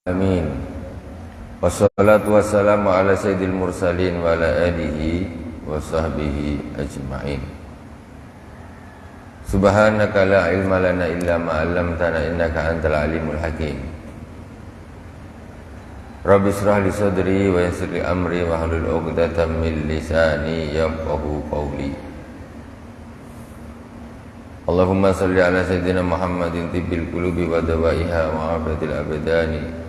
Amin. Wassalatu wassalamu ala sayyidil mursalin wa ala alihi wa sahbihi ajma'in. Subhanaka la ilma lana illa ma 'allamtana innaka antal alimul hakim. Rabbi israh li sadri wa yassir li amri wa hlul 'uqdatam min lisani yafqahu qawli. Allahumma salli ala sayyidina Muhammadin tibbil qulubi wa dawaiha wa afiyatil abdani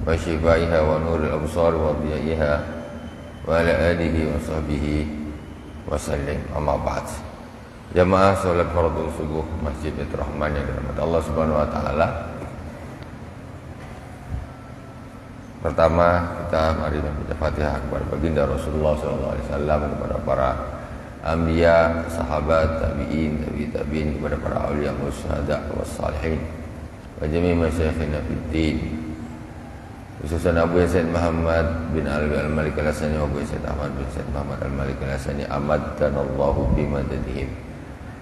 wa shifaiha wa nuril absar wa dhiyaiha wa ala alihi wa sahbihi wa sallim. Amma ba'd. Jamaah salat fardhu subuh Masjid Baitur Rahman yang dirahmati Allah Subhanahu wa taala. Pertama kita mari membaca Fatihah kepada baginda Rasulullah sallallahu alaihi wasallam, kepada para anbiya, sahabat, tabi'in, tabi'in, kepada para auliya wa syuhada wa salihin wa jami' masyayikhina fid din, khususan Abu Said Muhammad bin Alwi Al-Malik Al-Hasani wa Abu Said Ahmad bin Said Muhammad Al-Malik Al-Hasani amaddanallahu bimadadihim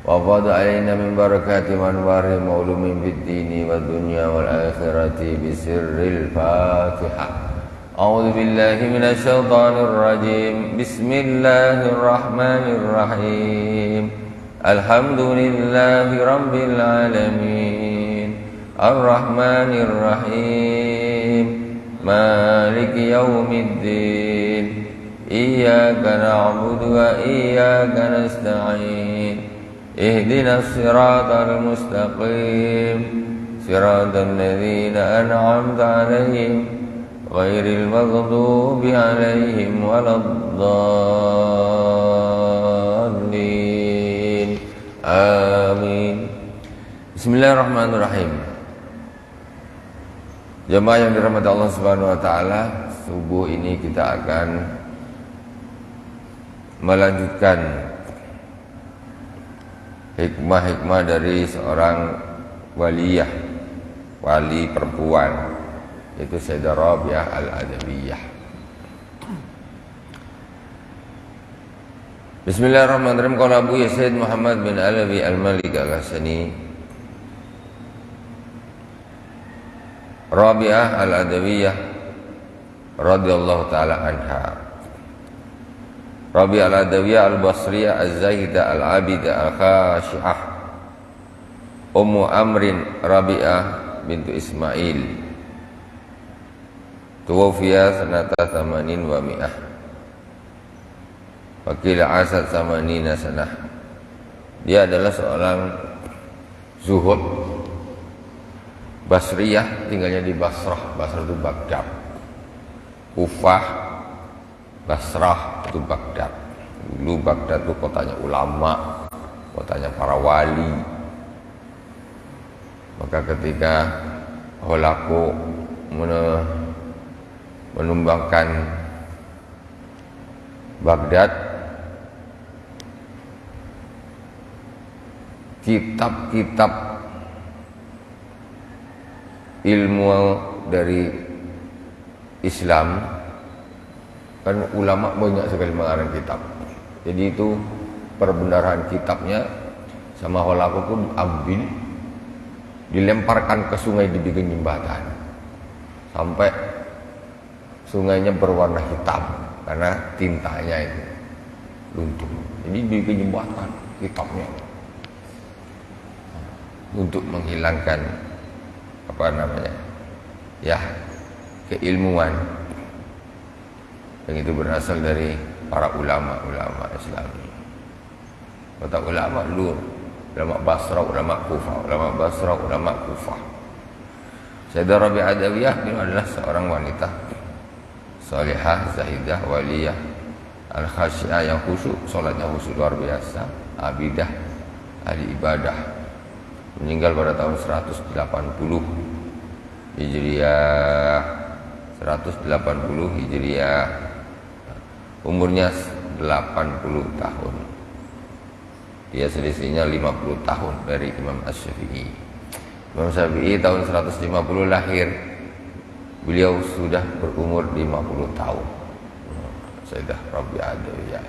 wa fadha alaina min barakati man warihim wa ulumin fid dini wa dunya wal akhirati bisirril Fatihah. A'udzu billahi minasy syaithanir rajim. Bismillahirrahmanirrahim. Alhamdulillahi rabbil alamin. Arrahmanir rahim. Maliki yaumiddin. Iyyaka na'budu wa iyyaka nasta'in. Ihdinas siratal mustaqim. Siratal ladzina an'amta 'alaihim ghairil maghdubi 'alaihim waladdallin. Amin. Bismillahirrahmanirrahim. Jemaah yang dirahmati Allah Subhanahu wa taala, subuh ini kita akan melanjutkan hikmah-hikmah dari seorang waliyah, wali perempuan, yaitu Sayyidah Rabi'ah Al-Adawiyah. Bismillahirrahmanirrahim. Qala Abu Said Muhammad bin Alawi Al-Malik Al-Hasani, Rabi'ah Al-Adawiyah radhiyallahu ta'ala anha. Rabi'ah Al-Adawiyah Al-Basriyah Az-Zahidah Al-Abidah Al-Khashi'ah Ummu Amrin Rabi'ah bintu Ismail, tuwafiyah sanata thamanin wa mi'ah wakil asad samanina sanah. Dia adalah seorang zuhud Basriyah, tinggalnya di Basrah. Basrah itu Baghdad. Kufah, Basrah itu Baghdad. Dulu Baghdad itu kotanya ulama, kotanya para wali. Maka ketika Holaku menumbangkan Baghdad, kitab-kitab ilmu dari Islam, kan ulama banyak sekali mengarang kitab. Jadi itu perbendaharaan kitabnya sama Holaku pun ambil, dilemparkan ke sungai, dibikin jembatan sampai sungainya berwarna hitam karena tintanya itu luntur. Jadi dibikin jembatan kitabnya untuk menghilangkan keilmuan yang itu berasal dari para ulama-ulama Islam. Kata ulama dulu, ulama Basra, ulama Kufah, ulama Basra, ulama Kufah. Sayyidah Rabi'ah Adawiyah adalah seorang wanita salihah, zahidah, waliyah, al-khasyi'ah yang khusyuk, salatnya khusyuk luar biasa, abidah, ahli ibadah. Meninggal pada tahun 180 Hijriah. 180 Hijriah. Umurnya 80 tahun. Dia selisihnya 50 tahun dari Imam Asy-Syafi'i. Imam Syafi'i tahun 150 lahir. Beliau sudah berumur 50 tahun. Sayyidah Rabi'ah Adawiyah.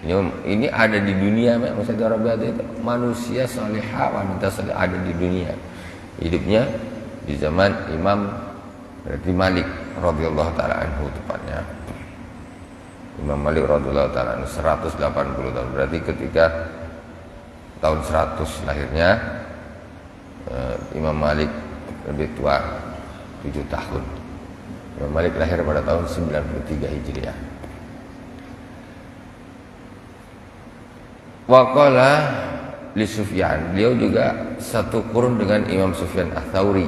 Ini ada di dunia, Sayyidah Rabi'ah itu manusia salihah, wanita salihah ada di dunia. Hidupnya di zaman Imam Berarti Malik radhiyallahu taala anhu tepatnya. Imam Malik radhiyallahu taala anhu 180 tahun. Berarti ketika tahun 100 lahirnya, Imam Malik lebih tua 7 tahun. Imam Malik lahir pada tahun 93 Hijriah. Waqala li Sufyan, beliau juga satu kurun dengan Imam Sufyan Ats-Tsauri.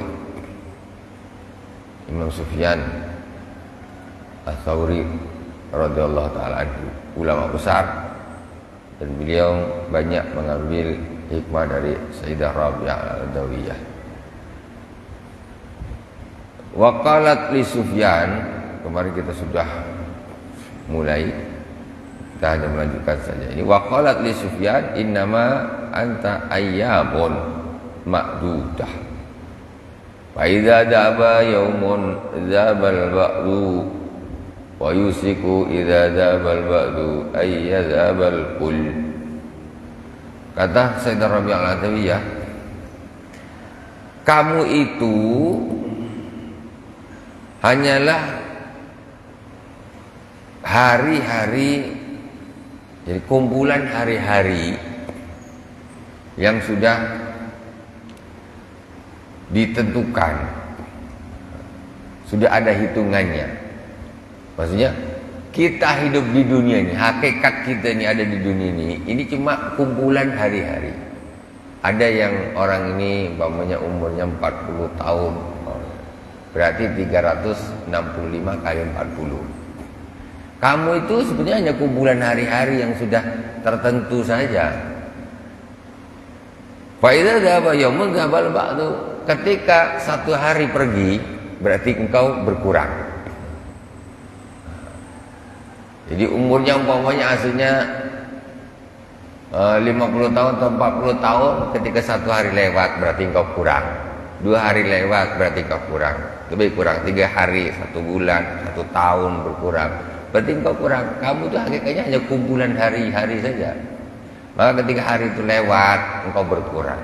Imam Sufyan Ats-Tsauri radhiyallahu taala anhu, ulama besar, dan beliau banyak mengambil hikmah dari Sayyidah Rabi'ah Al-Adawiyah. Waqalat li Sufyan, kemarin kita sudah mulai, kita hanya melanjutkan saja ini. Waqalat li Sufyan, innama anta ayyamun ma'dudah, fa idza daba yaumun dzabal ba'du, wa yusiku idza dzabal ba'du ay yadzabal kull. Kata Sayyidah Rabi'ah Al-Adawiyah, kamu itu hanyalah hari-hari, jadi kumpulan hari-hari yang sudah ditentukan, sudah ada hitungannya. Maksudnya kita hidup di dunia ini, hakikat kita ini ada di dunia ini cuma kumpulan hari-hari. Ada yang orang ini umpamanya umurnya 40 tahun, berarti 365 kali 40. Kamu itu sebenarnya hanya kumpulan hari-hari yang sudah tertentu saja. Fa idza dzaba yaumun dzabal ba'du, ketika satu hari pergi berarti engkau berkurang. Jadi umurnya umpamanya aslinya 50 tahun atau 40 tahun, ketika satu hari lewat berarti engkau kurang. 2 hari lewat berarti engkau kurang. Lebih kurang 3 hari, 1 bulan, 1 tahun berkurang, berarti engkau kurang. Kamu itu hakikatnya hanya kumpulan hari-hari saja. Maka ketika hari itu lewat, engkau berkurang.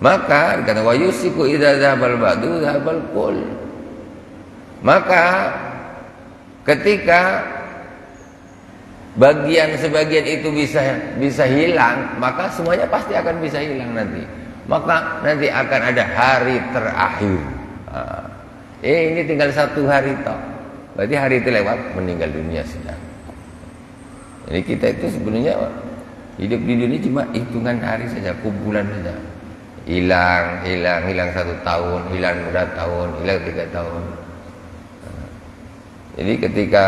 Maka dikatakan wa yusiku idza dzabal ba'du dzabal kull. Maka ketika sebagian itu bisa hilang, maka semuanya pasti akan bisa hilang nanti. Maka nanti akan ada hari terakhir. Ini tinggal 1 hari toh. Berarti hari itu lewat, meninggal dunia sudah. Jadi kita itu sebenarnya hidup di dunia cuma hitungan hari saja, kumpulan saja. Hilang 1 tahun, hilang 2 tahun, hilang 3 tahun. Jadi ketika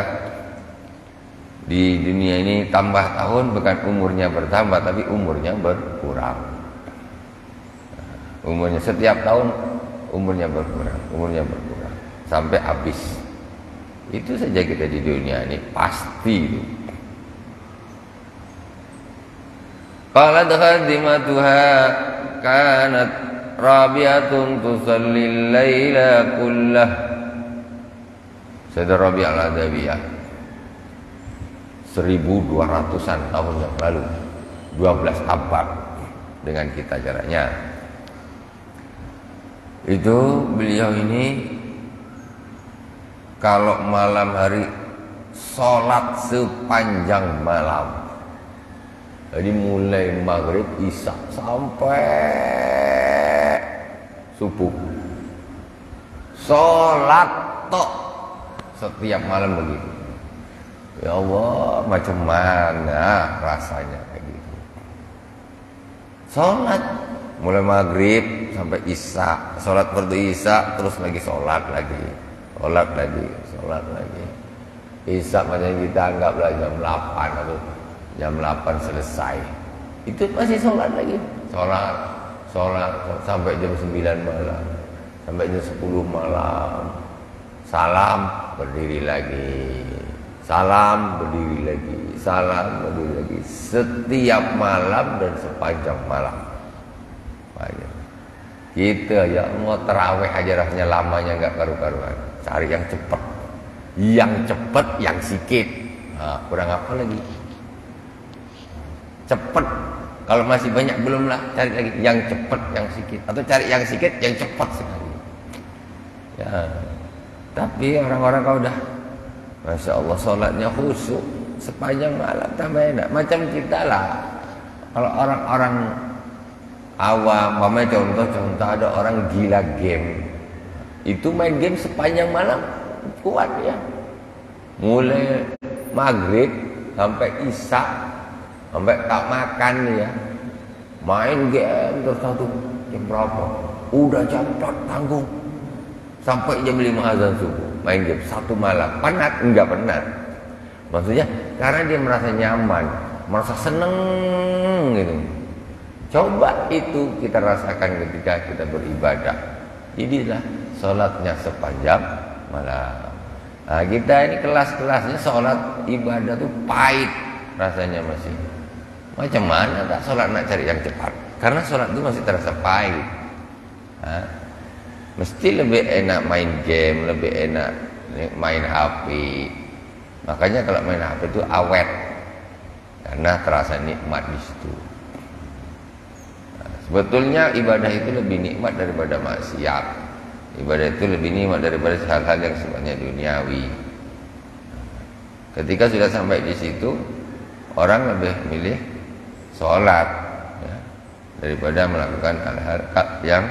di dunia ini tambah tahun, bukan umurnya bertambah, tapi umurnya berkurang. Umurnya setiap tahun umurnya berkurang sampai habis. Itu saja kita di dunia ini pasti itu. Qalat khadimatuha kanat Rabi'atun tusallil laila kullah. Sayyidah Rabi'ah Al-Adawiyah 1200-an tahun yang lalu, 12 abad dengan kita jaraknya. Itu beliau ini kalau malam hari sholat sepanjang malam. Jadi mulai maghrib, isya sampai subuh, sholat tok setiap malam begitu. Ya Allah, macam mana rasanya kayak gitu. Sholat mulai maghrib sampai isya, sholat fardu isya, terus lagi sholat lagi. Isya macam kita anggaplah jam 8 atau jam 8 selesai. Itu masih sholat lagi. Sholat sampai jam 9 malam, sampai jam 10 malam. Salam, berdiri lagi. Salam, berdiri lagi. Salam, berdiri lagi. Setiap malam dan sepanjang malam. Kita ya Allah, terawih aja rasanya lamanya nggak karu-karuan. Cari yang cepat, yang sikit. Kurang apa lagi? Cepat. Kalau masih banyak belum lah, cari lagi yang cepat, yang sikit. Atau cari yang sikit, yang cepat sekali. Ya, Tapi orang-orang kau udah, Masya Allah, sholatnya khusyuk sepanjang malam, tambah enak. Macam kita lah. Kalau orang-orang awam, contoh ada orang gila game, itu main game sepanjang malam, kuat ya. Mulai maghrib sampai isya, sampai tak makan ya, main game terus satu jam berapa? Udah jam 4 tanggung sampai jam 5 azan subuh, main game satu malam. Penat? Enggak penat. Maksudnya karena dia merasa nyaman, merasa seneng gitu. Coba itu kita rasakan ketika kita beribadah. Jadilah sholatnya sepanjang malam. Nah, kita ini kelas-kelasnya sholat ibadah tuh pahit rasanya masih. Macam mana tak sholat nak cari yang cepat? Karena sholat itu masih terasa pahit. Nah, mesti lebih enak main game, lebih enak main HP. Makanya kalau main HP itu awet, karena terasa nikmat di situ. Nah, sebetulnya ibadah itu lebih nikmat daripada maksiat. Ibadah itu lebih nikmat daripada hal-hal yang sifatnya duniawi. Ketika sudah sampai di situ, orang lebih milih sholat ya, daripada melakukan hal-hal yang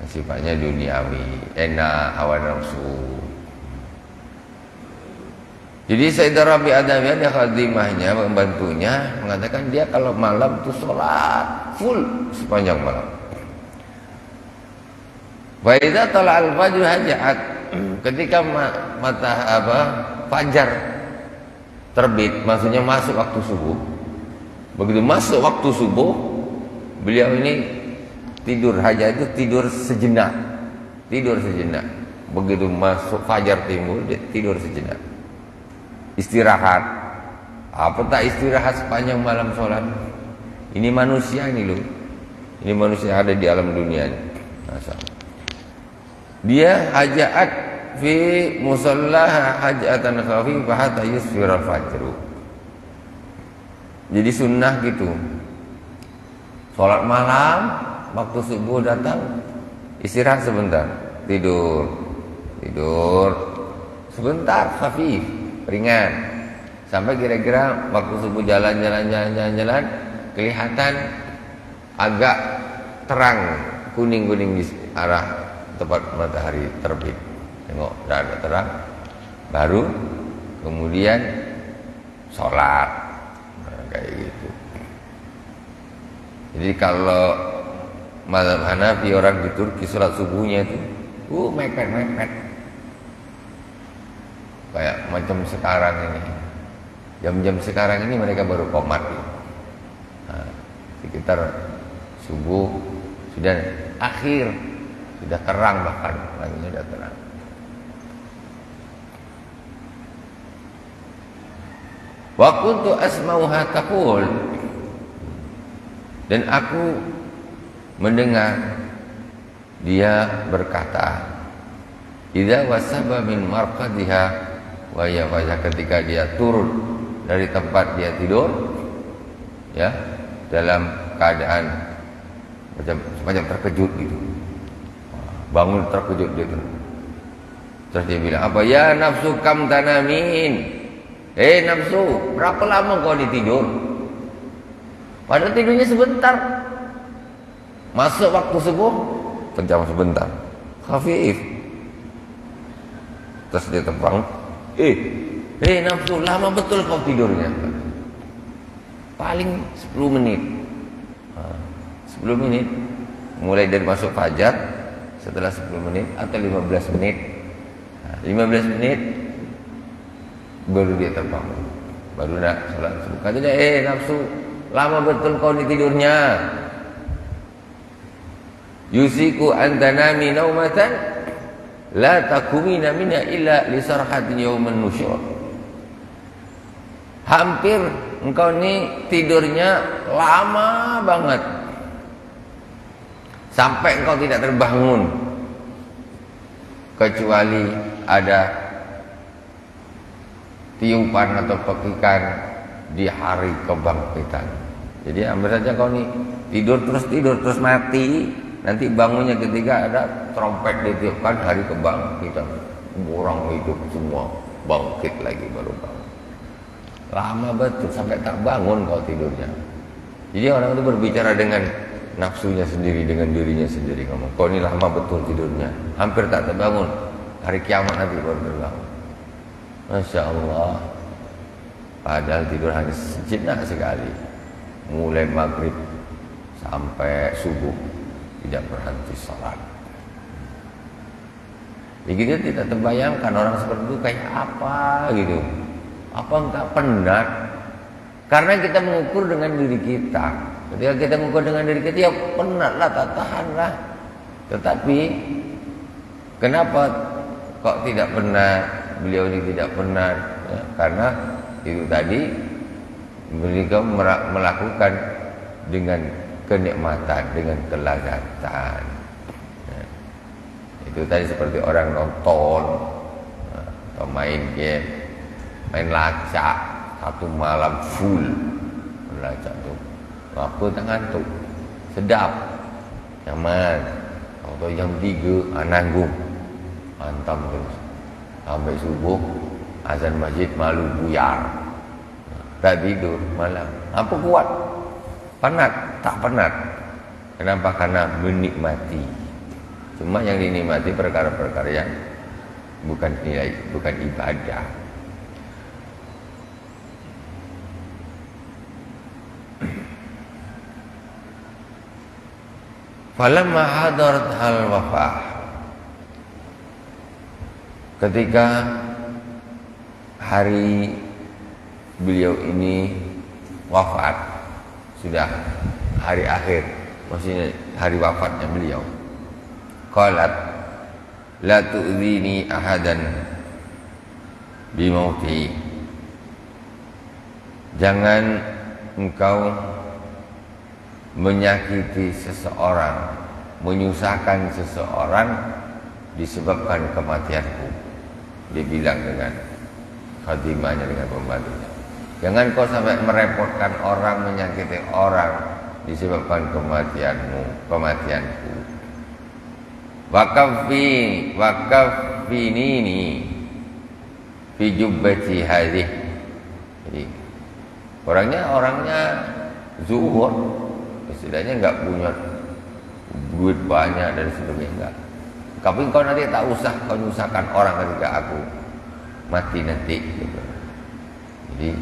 sifatnya duniawi, enak, hawa nafsu. Jadi Sayyidah Rabi Adawiyah, dia khadimahnya, pembantunya, mengatakan dia kalau malam itu sholat full sepanjang malam. Wa idza tala'al fajr hajat, ketika fajar terbit, maksudnya masuk waktu subuh. Begitu masuk waktu subuh, beliau ini tidur, hajat itu tidur sejenak. Tidur sejenak. Begitu masuk fajar timbul, dia tidur sejenak. Istirahat. Apa tak istirahat sepanjang malam sholat? Ini manusia ini loh. Ini manusia ada di alam dunia ini. Masyaallah. Dia hajat fi musallaha hajatan khafifah hatta yusfira al-fajr. Jadi sunnah gitu. Salat malam, waktu subuh datang, istirahat sebentar, tidur sebentar, khafif, ringan. Sampai kira-kira waktu subuh jalan, kelihatan agak terang, kuning-kuning di arah tempat matahari terbit. Tengok, dah ada terang. Baru kemudian sholat. Nah, kayak gitu. Jadi kalau mazhab Hanafi, orang di Turki sholat subuhnya itu mepet. Kayak macam sekarang ini. Jam-jam sekarang ini mereka baru qomat. Nah, sekitar subuh sudah akhir, sudah terang, bahkan langitnya sudah terang. Wa kuntu asma'uha taqul, dan aku mendengar dia berkata, idza wasaba min marqadiha wa ya ketika dia turun dari tempat dia tidur ya, dalam keadaan macam terkejut gitu. Bangun terkejut dia. Terus dia bilang apa? Ya nafsu kam tanamin. Nafsu, berapa lama kau tidur? Padahal tidurnya sebentar. Masuk waktu subuh, terjam sebentar. Khafif. Terus dia terbangun. Nafsu, lama betul kau tidurnya. Paling 10 menit. 10 menit. Mulai dari masuk fajar, setelah 10 menit atau 15 menit. 15 menit baru dia terbangun, baru nak salat subuh. Kata dia, nafsu, lama betul kau tidurnya. Yusiku antanami naumatan la takumina minha illa li sarhatin yauman nusyur. Hampir engkau ni tidurnya lama banget, sampai engkau tidak terbangun kecuali ada tiupan atau pekikan di hari kebangkitan. Jadi ambil saja kau ni tidur terus mati, nanti bangunnya ketika ada trompet ditiupkan hari kebangkitan. orang hidup semua bangkit lagi baru bangun. Lama betul sampai tak bangun kau tidurnya. Jadi orang itu berbicara dengan nafsunya sendiri, dengan dirinya sendiri, ngomong, kau ini lama betul tidurnya, hampir tak terbangun. Hari kiamat nanti baru terbangun. Masya Allah. Padahal tidur hanya sejenak sekali, mulai maghrib sampai subuh tidak berhenti salat. Jadi kita tidak terbayangkan orang seperti itu kayak apa gitu. Apa enggak penat? Karena kita mengukur dengan diri kita. Ketika kita mengukur dengan diri kita, ya penatlah, tak tahanlah. Tetapi kenapa kok tidak penat? Beliau ini tidak penat, ya, karena itu tadi beliau melakukan dengan kenikmatan, dengan kelazatan. Ya. Itu tadi seperti orang nonton atau main game, main lacak satu malam full, lacak tuh waktu tak ngantuk, sedap, nyaman. Atau jam 3 nanggung, hantam terus sampai subuh, azan masjid malu buyar, tak tidur malam. Apa kuat? Penat? Tak penat. Kenapa? Karena menikmati. Cuma yang dinikmati perkara-perkara yang bukan nilai, bukan ibadah. Falamma hadarat hal wafah, ketika hari beliau ini wafat, sudah hari akhir, maksudnya hari wafatnya beliau, qalat la tu'dhini ahadan bimauti, jangan engkau menyakiti seseorang, menyusahkan seseorang disebabkan kematianku. Dia bilang dengan khadimahnya, dengan pembantunya, jangan kau sampai merepotkan orang, menyakiti orang disebabkan kematianku. Wakafinini fi jubbati hadhihi. Jadi orangnya zuhud, istilahnya enggak punya duit banyak dan sebagainya, enggak. Tapi kau nanti tak usah kau nyusahkan orang ketika aku mati nanti gitu. Jadi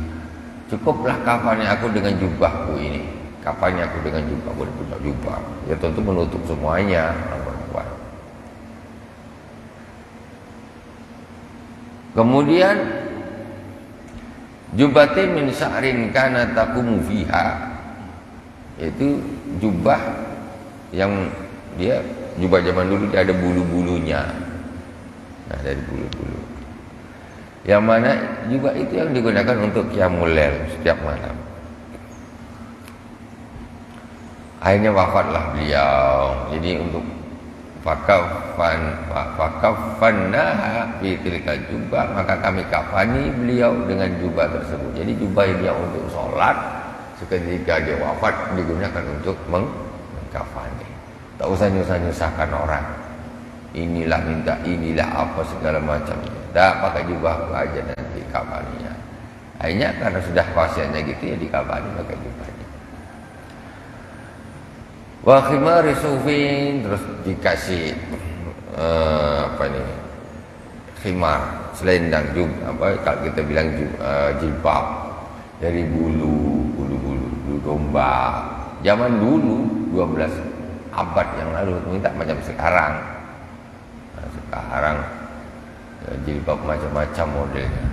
cukuplah kafannya aku dengan jubahku ini. Kafannya aku dengan jubah, boleh punya jubah. Ya tentu menutup semuanya orang perempuan. Kemudian jubati min sya'rin kana taqumu fiha. Itu jubah yang dia jubah zaman dulu dia ada bulu-bulunya. Nah, dari bulu-bulu. Yang mana juga itu yang digunakan untuk qiyamul lail setiap malam. Akhirnya wafatlah beliau. Jadi untuk fakaffannaha fi tilka jubah, maka kami kafani beliau dengan jubah tersebut. Jadi jubah dia untuk sholat, seketika dia wafat digunakan untuk mengkafani. Tak usah nyusahkan orang. Inilah minta, inilah apa segala macam. Tak pakai jubah aja nanti kafaninya. Akhirnya karena sudah wasiatnya gitu ya dikafani pakai jubahnya. Wa khimari sufin, terus dikasih khimar, selendang juga, kalau kita bilang jilbab dari bulu domba. Zaman dulu 12 abad yang lalu minta macam sekarang. Nah, sekarang jilbab macam-macam modelnya.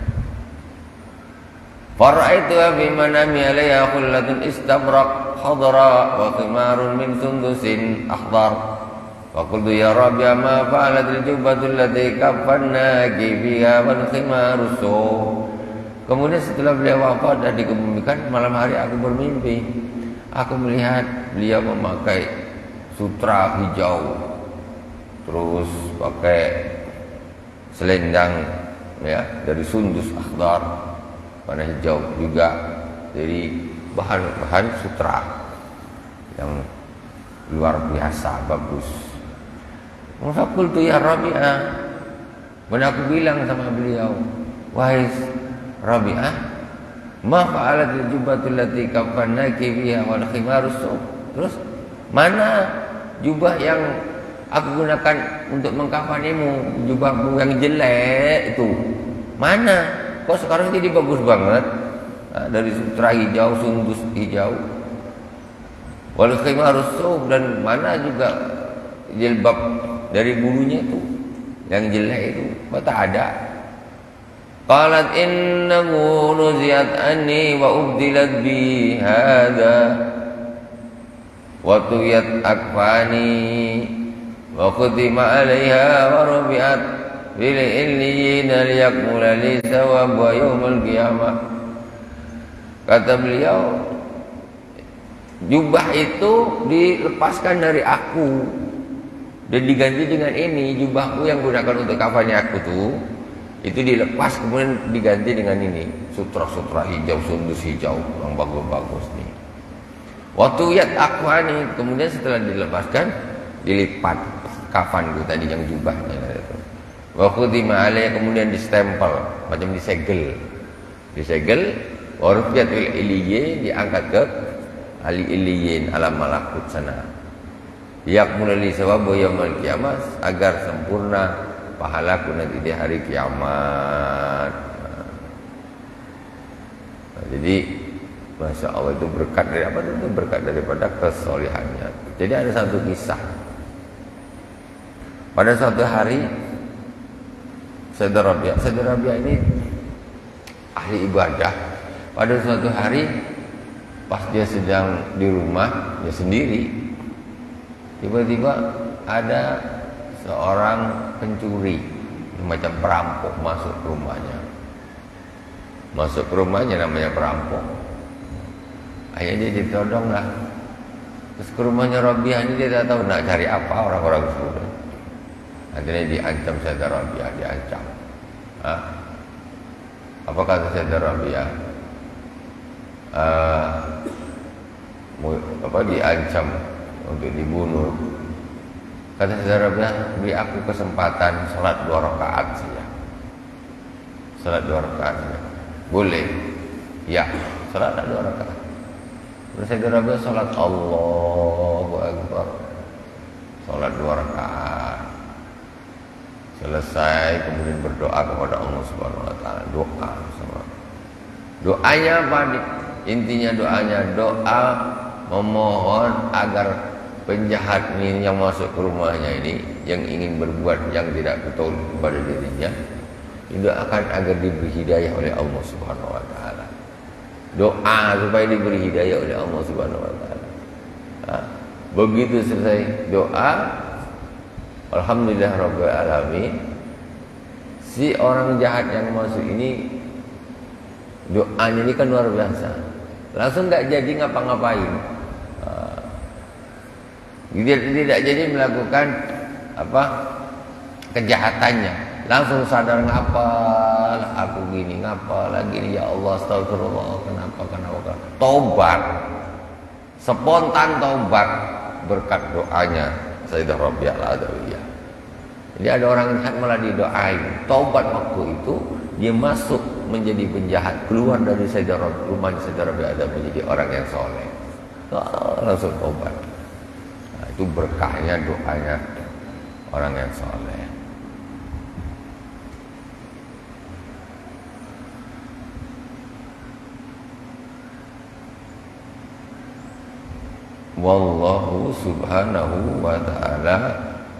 Fara'aitu bi manami alayha khullatun istabrak khadra wa khimarun min sundusin akhdar. Wa qultu ya Rabbi ma fa'alat al-jubbatu allati kaffannaki biha wal khimaru su. Kemudian setelah beliau wafat dan dikebumikan, malam hari aku bermimpi. Aku melihat beliau memakai sutra hijau, terus pakai selendang ya dari sundus akhdar, warna hijau juga, dari bahan sutra yang luar biasa bagus. Maka qultu ya Rabi'ah, Kemudian aku bilang sama beliau, wahai Rabi'ah, ma fa'alatil jubbatul lati kafannaki biha wal khimarus suf. Terus mana jubah yang aku gunakan untuk mengkafanimu, jubahmu yang jelek itu? Mana? Kok sekarang jadi bagus banget? Nah, dari sutra hijau, sundus hijau. Wal khimarus suf, dan mana juga jilbab dari bulunya itu yang jelek itu? Tak ada. Qalat innahu nuziyat anni wa ubdilat bi hadha wa tuyat akfani wa khutima alaiha wa rubiat bil illiyina liyakmula li sawab wa yawmal qiyamah. Kata beliau, jubah itu dilepaskan dari aku dan diganti dengan ini. Jubahku yang gunakan untuk kafani aku tuh, itu dilepas kemudian diganti dengan ini, sutra-sutra hijau, sundus hijau yang bagus-bagus nih. Waktu yat akwani, kemudian setelah dilepaskan dilipat kafanku tadi yang jubahnya itu. Waktu dima'alaya, kemudian distempel macam disegel, warufiyat il iliyyin, diangkat ke ali iliyyin, alam malakut sana. Yakmula li sawabu yaumil qiyamah, agar sempurna pahalaku nanti di hari kiamat. Nah, jadi Masya Allah, itu berkat dari apa? Itu berkat daripada kesolehannya. Jadi ada satu kisah. Pada suatu hari Sayyidina Rabi'ah ini ahli ibadah. Pada suatu hari pas dia sedang di rumah, dia sendiri, tiba-tiba ada seorang pencuri macam perampok masuk ke rumahnya, namanya perampok. Akhirnya dia ditodong lah. Terus ke rumahnya Rabi'ah ini, dia tak tahu nak cari apa orang-orang tersebut. Akhirnya diancam Sayyidina Rabi'ah, diancam. Apa kata Sayyidina Rabi'ah? Diancam untuk dibunuh. Kata Saudara Rabi'ah, beri aku kesempatan salat 2 rakaat saja. Salat 2 rakaat saja. Boleh? Ya, salat 2 rakaat. Terus Saudara Rabi'ah salat Allahu Akbar. Salat 2 rakaat. Selesai, kemudian berdoa kepada Allah Subhanahu wa taala. Doanya apa nih? Intinya doa memohon agar penjahat ini yang masuk ke rumahnya ini, yang ingin berbuat yang tidak betul kepada dirinya, didoakan agar diberi hidayah oleh Allah Subhanahu wa taala. Doa supaya diberi hidayah oleh Allah Subhanahu wa taala. Begitu selesai doa, alhamdulillah rabbil alamin, si orang jahat yang masuk ini, doanya ini kan luar biasa. Langsung enggak jadi ngapa-ngapain. Dia tidak jadi melakukan kejahatannya. Langsung sadar, ngapalah aku gini, ngapalah gini, ya Allah, astagfirullah, kenapa. Tobat, spontan tobat berkat doanya Sayyidah Rabi'ah al-Adawiyah. Jadi ada orang jahat malah didoain. Tobat waktu itu dia masuk menjadi penjahat, keluar dari rumah Sayyidah Rabi'ah dan menjadi orang yang soleh. Langsung tobat. Itu berkahnya doanya orang yang soleh. Wallahu subhanahu wa ta'ala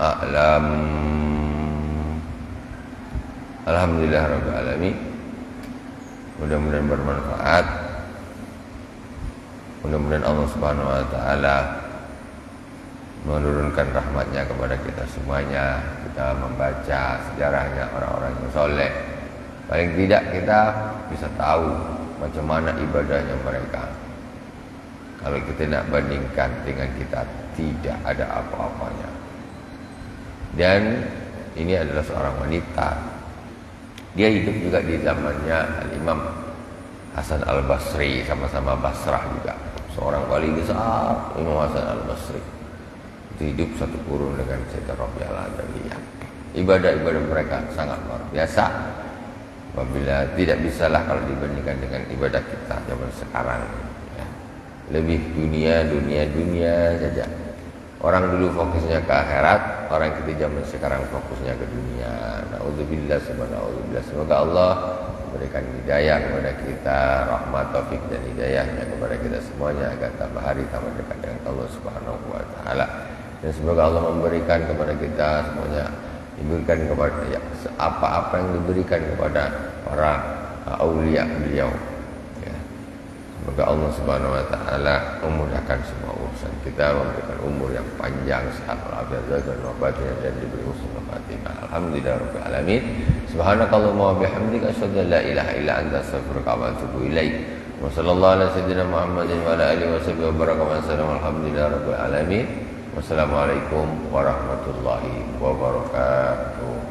a'lam. Alhamdulillah rabbil alamin. Mudah-mudahan bermanfaat. Mudah-mudahan Allah Subhanahu wa taala menurunkan rahmatnya kepada kita semuanya. Kita membaca sejarahnya orang-orang yang soleh, paling tidak kita bisa tahu macam mana ibadahnya mereka. Kalau kita nak bandingkan dengan kita, tidak ada apa-apanya. Dan ini adalah seorang wanita. Dia hidup juga di zamannya Al-Imam Hasan Al-Basri, sama-sama Basrah juga. Seorang wali besar, Imam Hasan Al-Basri. Itu hidup satu kurun dengan Sayyidah Rabi'ah al-Adawiyah. ibadah-ibadah mereka sangat luar biasa. Apabila tidak bisalah kalau dibandingkan dengan ibadah kita zaman sekarang, ya. Lebih dunia saja. Orang dulu fokusnya ke akhirat, orang kita zaman sekarang fokusnya ke dunia. Na'udzubillah, semoga Allah memberikan hidayah kepada kita, rahmat, taufik dan hidayahnya kepada kita semuanya agar tambah hari tambah dekat dengan Allah Subhanahu wa taala. Dan semoga Allah memberikan kepada kita semuanya, diberikan kepada ya, apa-apa yang diberikan kepada para aulia beliau. Ya. Semoga Allah Subhanahu wa taala memudahkan semua urusan kita, memberikan umur yang panjang, sehat walafiat dan wafatnya, dan diberi husnul khatimah. Alhamdulillahirabbil alamin. Subhanakallahumma wa bihamdika asyhadu an la ilaha illa anta astaghfiruka wa atubu ilaik. Wa sallallahu ala sayyidina Muhammadin wa ala alihi washabihi wa baraka wa sallam. Alhamdulillahirabbil alamin. Wassalamualaikum warahmatullahi wabarakatuh.